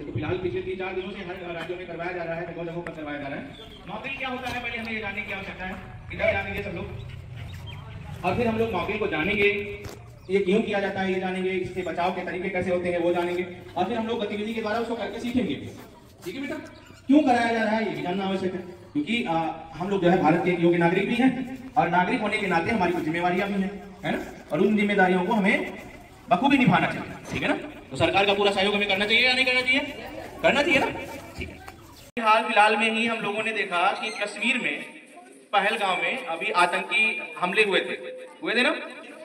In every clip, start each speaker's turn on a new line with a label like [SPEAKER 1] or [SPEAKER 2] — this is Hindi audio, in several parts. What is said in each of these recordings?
[SPEAKER 1] तो फिलहाल पिछले 3-4 दिनों से हर राज्यों में करवाया जा रहा है, जगह जगहों पर करवाया जा रहा है। मॉकड्रिल क्या होता है पहले हमें ये जानने की आवश्यकता है, इधर जानेंगे सब लोग और फिर हम लोग मॉकड्रिल को जानेंगे, ये क्यों किया जाता है ये जानेंगे, इसके बचाव के तरीके कैसे होते हैं वो जानेंगे और फिर हम लोग गतिविधि के द्वारा उसको करके सीखेंगे। ठीक है बेटा, क्यों कराया जा रहा है ये भी जानना आवश्यक है, क्योंकि हम लोग जो है भारत के योग्य नागरिक भी हैं और नागरिक होने के नाते हमारी कुछ जिम्मेवारियां भी हैं, है ना, और उन जिम्मेदारियों को हमें बखूबी निभाना चाहिए। ठीक है ना, तो सरकार का पूरा सहयोग हमें करना चाहिए या नहीं करना चाहिए? करना चाहिए ना। ठीक है, हाल फिलहाल में ही हम लोगों ने देखा कि कश्मीर में पहलगांव में अभी आतंकी हमले हुए थे ना,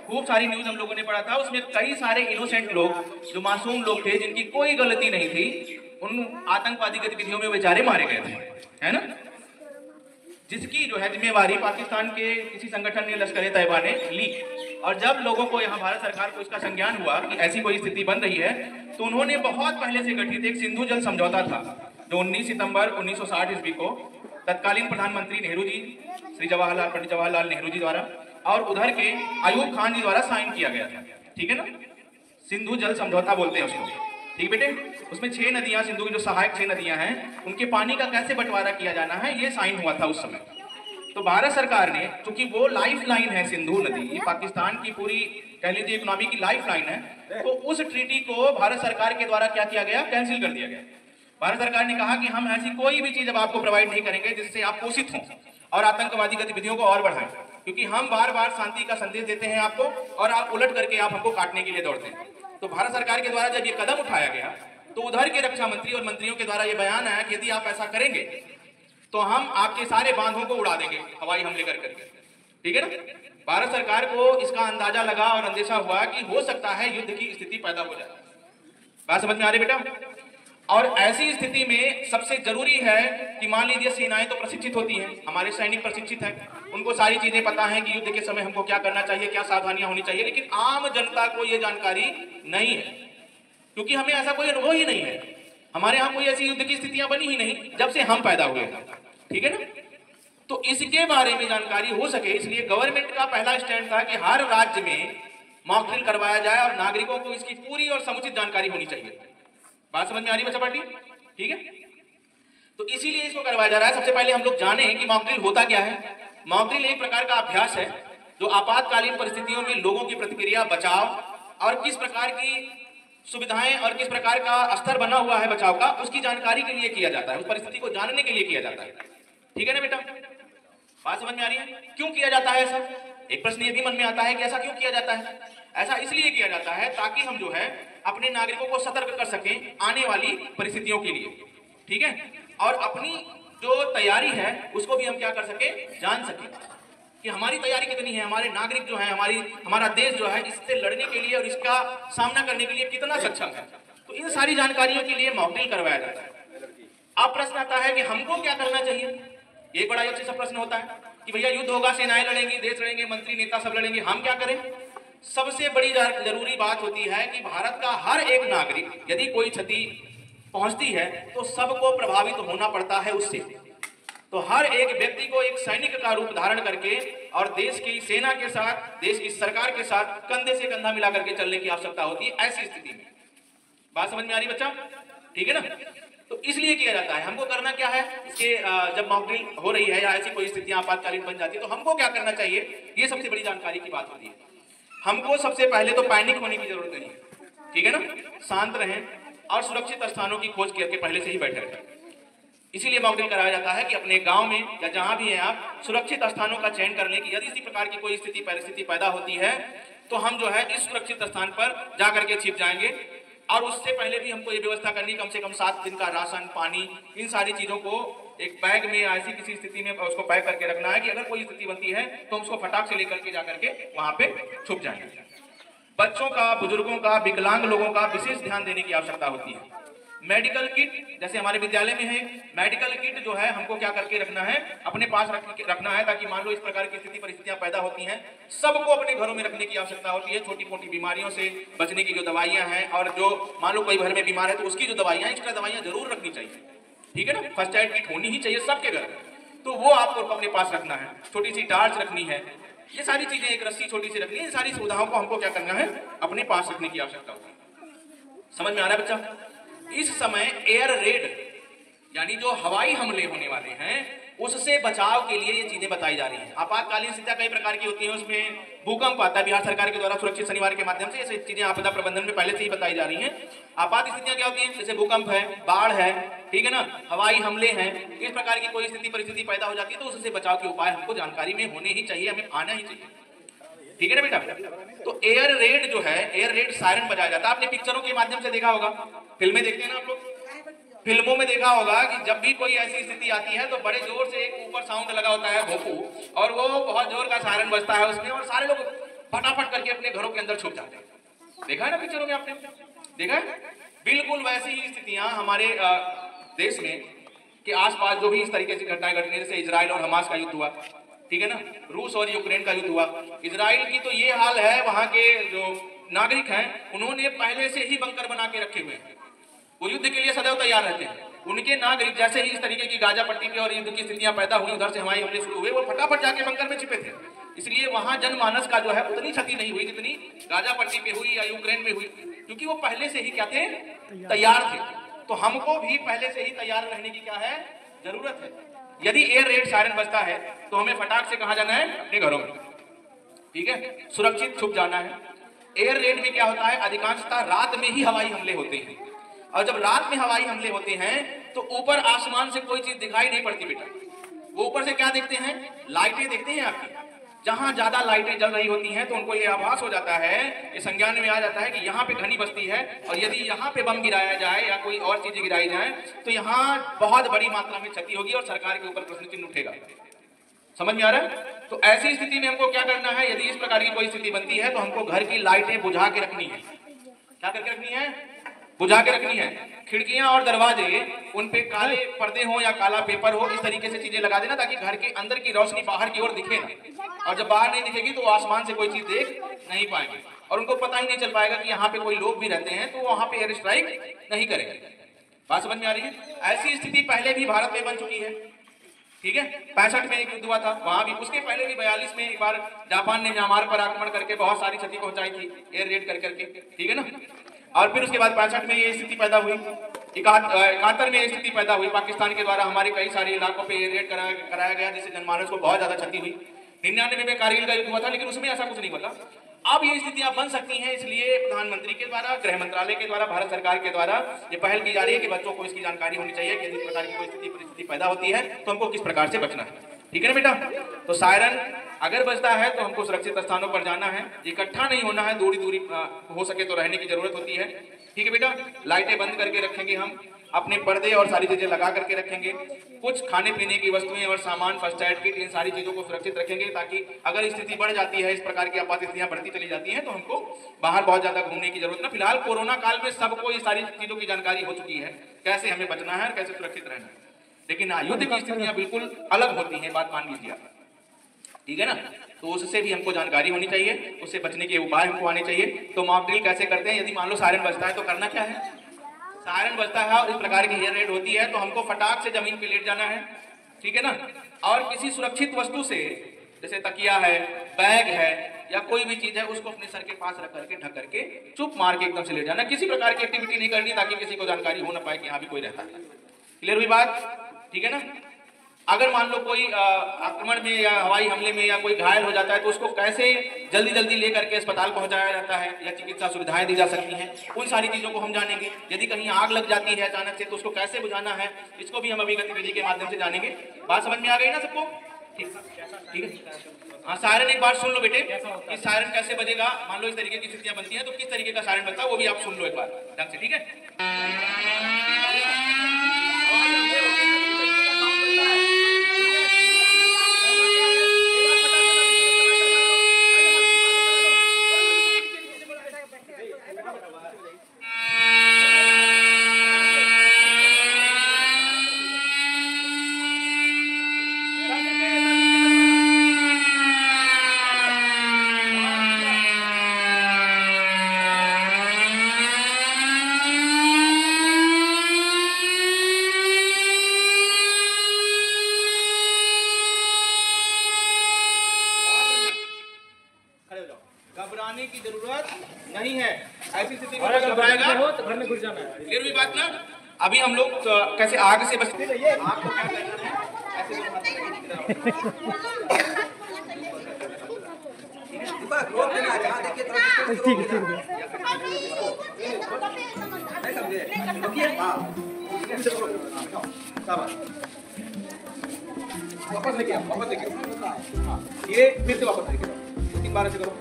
[SPEAKER 1] खूब सारी न्यूज हम लोगों ने पढ़ा था, उसमें कई सारे इनोसेंट लोग जो मासूम लोग थे जिनकी कोई गलती नहीं थी, उन आतंकवादी गतिविधियों में बेचारे मारे गए थे, है ना, जिसकी जो है जिम्मेवारी पाकिस्तान के किसी संगठन ने लश्कर तैयबा ने ली। और जब लोगों को यहाँ भारत सरकार को इसका संज्ञान हुआ कि ऐसी कोई स्थिति बन रही है, तो उन्होंने बहुत पहले से गठित एक सिंधु जल समझौता था जो 19 सितंबर 1960 ईस्वी को तत्कालीन प्रधानमंत्री नेहरू जी, पंडित जवाहरलाल नेहरू जी द्वारा और उधर के अयूब खान जी द्वारा साइन किया गया था। ठीक है ना, सिंधु जल समझौता बोलते हैं उसको। ठीक बेटे, उसमें 6 नदियां, सिंधु की जो सहायक 6 नदियां हैं, उनके पानी का कैसे बंटवारा किया जाना है ये साइन हुआ था उस समय। तो भारत सरकार ने, क्योंकि वो लाइफ लाइन है सिंधु नदी, ये पाकिस्तान की पूरी कह लीजिए इकोनॉमी की लाइफ लाइन है, तो उस ट्रीटी को भारत सरकार के द्वारा क्या किया गया, कैंसिल कर दिया गया। भारत सरकार ने कहा कि हम ऐसी कोई भी चीज अब आपको प्रोवाइड नहीं करेंगे जिससे आप पोषित हों और आतंकवादी गतिविधियों को और बढ़ाएं, क्योंकि हम बार बार शांति का संदेश देते हैं आपको और आप उलट करके आप हमको काटने के लिए दौड़ते हैं। तो भारत सरकार के द्वारा जब ये कदम उठाया गया तो उधर के रक्षा मंत्री और मंत्रियों के द्वारा ये बयान आया कि यदि आप ऐसा करेंगे तो हम आपके सारे बांधों को उड़ा देंगे हवाई हमले करके। ठीक है ना, भारत सरकार को इसका अंदाजा लगा और अंदेशा हुआ कि हो सकता है युद्ध की स्थिति पैदा हो जाए। बात समझ में आ रही बेटा? और ऐसी स्थिति में सबसे जरूरी है कि मान लीजिए सेनाएं तो प्रशिक्षित होती हैं, हमारे सैनिक प्रशिक्षित हैं, उनको सारी चीजें पता हैं कि युद्ध के समय हमको क्या करना चाहिए, क्या सावधानियां होनी चाहिए, लेकिन आम जनता को यह जानकारी नहीं है, क्योंकि हमें ऐसा कोई अनुभव ही नहीं है, हमारे यहाँ कोई ऐसी युद्ध की स्थितियां बनी ही नहीं जब से हम पैदा हुए। ठीक है ना, तो इसके बारे में जानकारी हो सके इसलिए गवर्नमेंट का पहला स्टैंड था कि हर राज्य में मॉक ड्रिल करवाया जाए और नागरिकों को इसकी पूरी और समुचित जानकारी होनी चाहिए। बात समझ में आ रही बच्चा पार्टी? ठीक है, तो इसीलिए इसको करवाया जा रहा है। सबसे पहले हम लोग जाने कि मॉक ड्रिल होता क्या है। मॉक ड्रिल एक प्रकार का अभ्यास है जो आपातकालीन परिस्थितियों में लोगों की प्रतिक्रिया, बचाव और किस प्रकार की सुविधाएं और किस प्रकार का स्तर बना हुआ है बचाव का, उसकी जानकारी के लिए किया जाता है, उस परिस्थिति को जानने के लिए किया जाता है। ठीक है ना बेटा, बात समझ में आ रही है? क्यों किया जाता है ऐसा? एक प्रश्न ये भी मन में आता है कि ऐसा क्यों किया जाता है? ऐसा इसलिए किया जाता है ताकि हम जो है अपने नागरिकों को सतर्क कर सकें आने वाली परिस्थितियों के लिए। ठीक है, और अपनी जो तैयारी है उसको भी हम क्या कर सके, जान सके कि हमारी तैयारी कितनी है, हमारे नागरिक जो है, हमारा देश जो है इससे लड़ने के लिए और इसका सामना करने के लिए कितना सक्षम है। तो इन सारी जानकारियों के लिए मॉक ड्रिल करवाया जाता है। अब प्रश्न आता है कि हमको क्या करना चाहिए। एक बड़ा अच्छा सा प्रश्न होता है कि भैया युद्ध होगा, सेनाएं लड़ेंगी, देश लड़ेंगे, मंत्री नेता सब लड़ेंगे, हम क्या करें। सबसे बड़ी जरूरी बात होती है कि भारत का हर एक नागरिक, यदि कोई क्षति पहुंचती है तो सबको प्रभावित होना पड़ता है उससे। तो हर एक व्यक्ति को एक सैनिक का रूप धारण करके और देश की सेना के साथ, देश की सरकार के साथ कंधे से कंधा मिला करके चलने की आवश्यकता होती है ऐसी स्थिति में। बात समझ में आ रही बच्चा? ठीक है ना, तो इसलिए किया जाता है। हमको करना क्या है, इसके जब मॉक ड्रिल हो रही है या ऐसी कोई स्थितियां आपातकालीन बन जाती है तो हमको क्या करना चाहिए, ये सबसे बड़ी जानकारी की बात होती है। हमको सबसे पहले तो पैनिक होने की जरूरत नहीं है। ठीक है ना, शांत रहें और सुरक्षित स्थानों की खोज करके पहले से ही बैठे रहें। इसीलिए मॉक ड्रिल कराया जाता है कि अपने गांव में या जहां भी हैं आप सुरक्षित स्थानों का चयन कर लें कि यदि इसी प्रकार की कोई परिस्थिति पैदा होती है तो हम जो है इस सुरक्षित स्थान पर जाकर के छिप जाएंगे। और उससे पहले भी हमको ये व्यवस्था करनी, कम से कम 7 दिन का राशन, पानी, इन सारी चीजों को एक बैग में ऐसी किसी स्थिति में उसको पैक करके रखना है कि अगर कोई स्थिति बनती है तो हम उसको फटाक से लेकर के जाकर के वहां पे छुप जाएंगे। बच्चों का, बुजुर्गों का, विकलांग लोगों का विशेष ध्यान देने की आवश्यकता होती है। मेडिकल किट, जैसे हमारे विद्यालय में है, मेडिकल किट जो है हमको क्या करके रखना है, अपने पास रखना है, ताकि मान लो इस प्रकार की स्थिति परिस्थितियां पैदा होती हैं, सबको अपने घरों में रखने की आवश्यकता होती है। छोटी मोटी बीमारियों से बचने की जो दवाइयां हैं और जो मान लो कोई घर में बीमार है तो उसकी जो दवाइयां, एक्स्ट्रा दवाइयां जरूर रखनी चाहिए। ठीक है ना, फर्स्ट एड किट होनी ही चाहिए सबके घर में, तो वो आपको अपने पास रखना है। छोटी सी टार्च रखनी है, ये सारी चीजें, एक रस्सी छोटी सी रखनी है, इन सारी सुविधाओं को हमको क्या करना है, अपने पास रखने की आवश्यकता होती है। समझ में आ रहा है बच्चा? इस समय एयर रेड यानी जो हवाई हमले होने वाले हैं उससे बचाव के लिए ये चीजें बताई जा रही हैं। आपातकालीन स्थितियां कई प्रकार की होती हैं, उसमें भूकंप आता है, बिहार सरकार के द्वारा सुरक्षित शनिवार के माध्यम से ये चीजें आपदा प्रबंधन में पहले से ही बताई जा रही हैं। आपात स्थितियां क्या होती हैं? जैसे भूकंप है, बाढ़ है, ठीक है ना, हवाई हमले हैं, इस प्रकार की कोई स्थिति परिस्थिति पैदा हो जाती है तो उससे बचाव के उपाय हमको जानकारी में होने ही चाहिए, हमें आना ही चाहिए, ठीक है ना बेटा। तो एयर रेड जो है, एयर रेड सायरन बजाया जाता है। आपने पिक्चरों के माध्यम से देखा होगा, फिल्में देखते हैं ना आप लोग, फिल्मों में देखा होगा कि जब भी कोई ऐसी स्थिति आती है तो बड़े जोर से एक ऊपर साउंड लगा होता है भोपू, और वो बहुत जोर का सायरन बजता है उसमें, और सारे लोग फटाफट करके अपने घरों के अंदर छुप जाते हैं। देखा है ना पिक्चरों में, आपने देखा है? बिल्कुल वैसी ही स्थितियां हमारे देश में के आसपास जो भी इस तरीके से घटनाएं घटने, जैसे इजराइल और हमास का युद्ध हुआ, ठीक है ना, रूस और यूक्रेन का युद्ध हुआ। इजराइल की तो ये हाल है, वहां के जो नागरिक हैं उन्होंने पहले से ही बंकर बना के रखे हुए हैं, वो युद्ध के लिए सदैव तैयार रहते हैं। उनके नागरिक जैसे ही इस तरीके की गाजा पट्टी पे और युद्ध की स्थितियां पैदा हुई, उधर से हवाई हमले शुरू हुए, वो फटाफट जाके बंकर में छिपे थे। इसलिए वहां जनमानस का जो है उतनी क्षति नहीं हुई जितनी गाजा पट्टी पे हुई या यूक्रेन में हुई, क्योंकि वो पहले से ही क्या थे, तैयार थे। तो हमको भी पहले से ही तैयार रहने की क्या है, जरूरत है। यदि एयर रेड सायरन बजता है तो हमें फटाक से कहां जाना है, अपने घरों में, ठीक है, सुरक्षित छुप जाना है। एयर रेड में क्या होता है, अधिकांशतः रात में ही हवाई हमले होते हैं, और जब रात में हवाई हमले होते हैं तो ऊपर आसमान से कोई चीज दिखाई नहीं पड़ती बेटा, वो ऊपर से क्या देखते हैं, लाइटें देखते हैं आपकी। जहां ज्यादा लाइटें जल रही होती हैं तो उनको ये आभास हो जाता है, ये संज्ञान में आ जाता है कि यहाँ पे घनी बस्ती है, और यदि यहाँ पे बम गिराया जाए या कोई और चीजें गिराई जाए तो यहाँ बहुत बड़ी मात्रा में क्षति होगी और सरकार के ऊपर प्रश्न चिन्ह उठेगा। समझ में आ रहा है? तो ऐसी स्थिति में हमको क्या करना है, यदि इस प्रकार की कोई स्थिति बनती है तो हमको घर की लाइटें बुझा के रखनी है। क्या करके रखनी है? बुझा के रखनी है। खिड़कियां और दरवाजे उन पे काले पर्दे हो या काला पेपर हो, इस तरीके से चीजें लगा देना ताकि घर के अंदर की रोशनी बाहर की ओर दिखे ना, और जब बाहर नहीं दिखेगी तो आसमान से कोई चीज देख नहीं पाएंगे और उनको पता ही नहीं चल पाएगा कि यहाँ पे कोई लोग भी रहते हैं, तो वहां पे एयर स्ट्राइक नहीं करेंगे। बात समझ में आ रही है? ऐसी स्थिति पहले भी भारत में बन चुकी है, ठीक है। 65 में एक युद्ध हुआ था, वहां भी, उसके पहले भी 42 में एक बार जापान ने म्यांमार पर आक्रमण करके बहुत सारी क्षति पहुंचाई थी एयर रेड कर करके, ठीक है ना। और फिर उसके बाद 65 में ये स्थिति पैदा हुई, 71 में ये स्थिति पैदा हुई, पाकिस्तान के द्वारा हमारे कई सारे इलाकों पे एयर रेड कराया गया, जिससे जनमानस को बहुत ज्यादा क्षति हुई। 99 में कारगिल का युद्ध हुआ था, लेकिन उसमें ऐसा कुछ नहीं हुआ। अब ये स्थितियां बन सकती हैं, इसलिए प्रधानमंत्री के द्वारा, गृह मंत्रालय के द्वारा, भारत सरकार के द्वारा ये पहल की जा रही है कि बच्चों को इसकी जानकारी होनी चाहिए कि इस प्रकार की कोई स्थिति परिस्थिति पैदा होती है तो हमको किस प्रकार से बचना है, ठीक है ना बेटा। तो सायरन अगर बजता है तो हमको सुरक्षित स्थानों पर जाना है, इकट्ठा नहीं होना है, दूरी दूरी हो सके तो रहने की जरूरत होती है, ठीक है बेटा। लाइटें बंद करके रखेंगे, हम अपने पर्दे और सारी चीजें लगा करके रखेंगे, कुछ खाने पीने की वस्तुएं और सामान, फर्स्ट एड किट, इन सारी चीजों को सुरक्षित रखेंगे ताकि अगर स्थिति बढ़ जाती है, इस प्रकार की आपात स्थितियां बढ़ती चली जाती हैं तो हमको बाहर बहुत ज्यादा घूमने की जरूरत ना। फिलहाल कोरोना काल में सबको ये सारी चीजों की जानकारी हो चुकी है, कैसे हमें बचना है और कैसे सुरक्षित रहना है, लेकिन युद्ध की स्थितियां बिल्कुल अलग होती हैं, बात मान लीजिए, ठीक है ना। तो उससे भी हमको जानकारी होनी चाहिए, उससे बचने के उपाय हमको आने चाहिए। तो मॉक ड्रिल कैसे करते हैं, यदि मान लो सायरन बजता है तो करना क्या है, सायरन बजता है और इस प्रकार की एयर रेड होती है तो हमको फटाक से जमीन पे लेट जाना है, ठीक है ना, और किसी सुरक्षित वस्तु से, जैसे तकिया है, बैग है या कोई भी चीज है, उसको अपने सर के पास रख करके ढक करके चुप मार के एकदम से लेट जाना, किसी प्रकार की एक्टिविटी नहीं करनी ताकि किसी को जानकारी हो ना पाए कि यहाँ भी कोई रहता है। क्लियर हुई बात, ठीक है ना। अगर मान लो कोई आक्रमण में या हवाई हमले में या कोई घायल हो जाता है तो उसको कैसे जल्दी जल्दी लेकर के अस्पताल पहुंचाया जाता है या चिकित्सा सुविधाएं दी जा सकती हैं, उन सारी चीजों को हम जानेंगे। यदि कहीं आग लग जाती है अचानक से तो उसको कैसे बुझाना है, इसको भी हम अभी गतिविधि के माध्यम से जानेंगे। बात समझ में आ गई ना सबको, ठीक है। हाँ, सायरन एक बार सुन लो बेटे कि सायरन कैसे बजेगा। मान लो इस तरीके की स्थितियां बनती हैं तो किस तरीके का सायरन बजता है वो भी आप सुन लो एक बार ढंग से, ठीक है। घबराने की जरूरत नहीं है। ऐसी स्थिति में घबराएगा तो घर में घुस जाना है। क्लियर हुई बात ना? अभी हम लोग कैसे आग से बचते हैं, आपको क्या करना है, ऐसे
[SPEAKER 2] ठीक है
[SPEAKER 1] वापस लेके आओ, वापस लेके आओ। ये फिर से वापस लेके आओ, 3 बार से करो।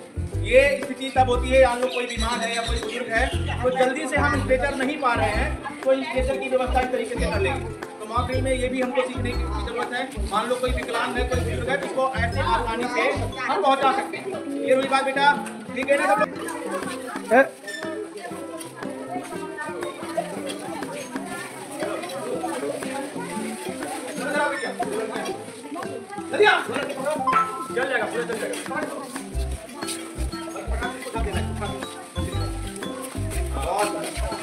[SPEAKER 1] ये स्थिति तब होती है मान लो कोई बीमार है या कोई बुजुर्ग है तो जल्दी से हम स्ट्रेचर नहीं पा रहे हैं, तो स्ट्रेचर की व्यवस्था इस तरीके से कर लेंगे। तो मॉक में ये भी हमको सीखने की जरूरत है। मान लो कोई विकलांग है, कोई बुजुर्ग है, जिसको ऐसे आसानी से हम पहुंचा सकते हैं। ये हुई बात बेटा, ठीक है ना सब लोग? चल जाएगा, पूरा चल जाएगा।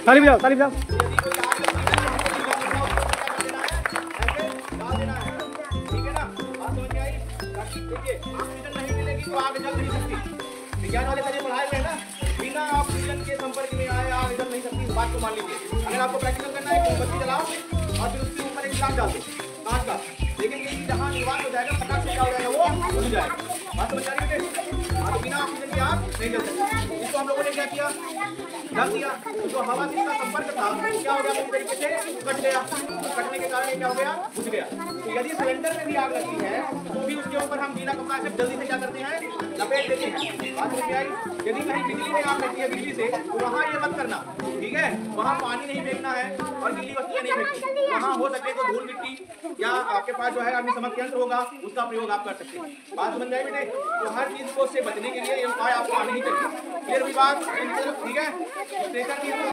[SPEAKER 2] ताली बजाओ, ताली बजाओ।
[SPEAKER 1] ठीक है ना, बात समझ में आई? देखिए ऑक्सीजन नहीं मिलेगी तो आग जल नहीं सकती। विज्ञान वाले कभी पढ़ाए गए ना, बिना ऑक्सीजन के संपर्क में आए आग जल नहीं सकती। इस बात को मान लीजिए। अगर आपको प्रैक्टिकल करना है, मोमबत्ती जलाओ और फिर उसके ऊपर एक ग्लास डाल दो कांच का, लेकिन ये जहाँ निर्वात हो जाएगा, फटाक से क्या हो जाएगा, वो भूल जाएगा। बात समझ आ रही है? तो बिना ऑक्सीजन की आग नहीं जल सकती। इसको हम लोगों ने क्या किया, ढक दिया। जो हवा से इसका संपर्क था क्या हो गया, पूरी तरीके से कट गया। कटने के कारण क्या हो गया, बुझ गया। तो यदि सिलेंडर में भी आग लगती है तो भी उसके ऊपर हम गीला कपड़ा से जल्दी से क्या करते हैं, लपेट देते हैं। बात समझ में आई? यदि कहीं बिजली में आग लगती है बिजली से, तो वहाँ ये मत करना, ठीक है? वहाँ पानी नहीं फेंकना है और गीली वस्तुएं नहीं फेंकनी। वहाँ हो सके तो धूल मिट्टी या आपके पास जो है अग्निशमन यंत्र होगा, उसका प्रयोग आप कर सकते हैं। बात समझ में आई बेटे? तो हर चीज को से बचने के लिए ये उपाय आपको आने ही चाहिए। क्लियर हुई बात? ठीक है? स्टेशन की